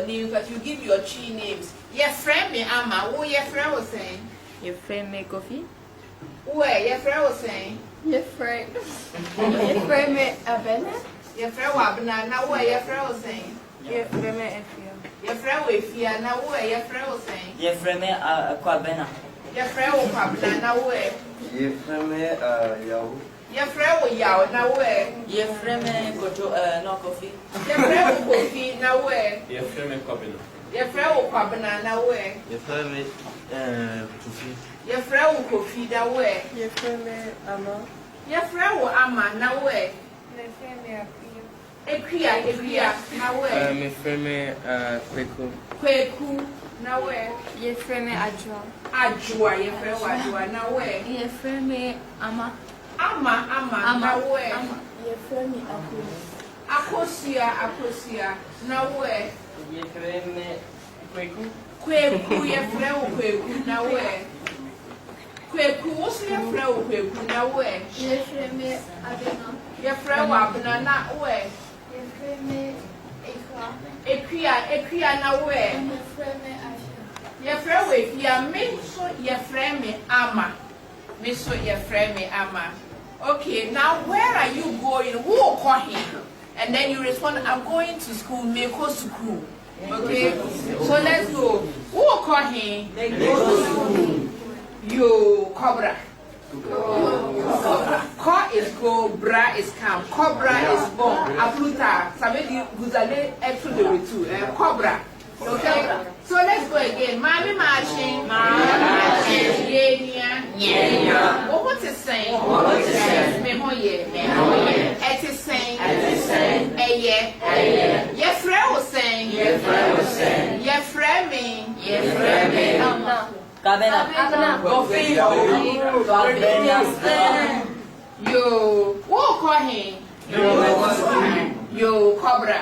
your names, but you give your tree names. Your friend me Ama, who your friend was saying? Your friend me coffee? Where your friend was saying? Your friend me Abena? Your friend Wabna, now where your friend was saying? Your friend me Efia. Your friend with fear, now where your friend was saying? Your friend me Quabena. Your friend will Wabna, now where? Your friend me Yahoo. Your friend will Yaw, now where? Your friend me go to no coffee. Your friend will coffee, now where? Your friend me Quabena. Your friend will Wabna, now where? Your friend me Tufi. Your friend will coffee, now where? Your friend me Ama. Your friend will Ama, now where? Your friend me Equia, now where? My friend me Kweku, now where? Your friend me Ajwa. Ajwa, your friend Wajwa, now where? Your friend me Ama. Ama, now where? Your friend me Akosia, now where? Your friend me Kweku, your friend Kweku, now where? Kweku, what's your friend Kweku, now where? Your friend me Abena. Your friend Wabna, now where? Your friend me Equia, now where? Your friend me Asha. Your friend with your me, so your friend me Ama. Me so your friend me Ama. Okay, now where are you going? Who will call him? And then you respond, I'm going to school, me go to school. Okay, so let's go. Who will call him? You cobra. Ko is go, bra is come. Cobra is born. Apluta. Sabedi guzale actually the two. Cobra. Okay, so let's go again. Mami marching. Yeah. What is saying? Memo ye. Et is saying. Yeah. Your friend was saying. Your friend me. Cabena. Coffee. Yo. Who call him? Yo, cobra.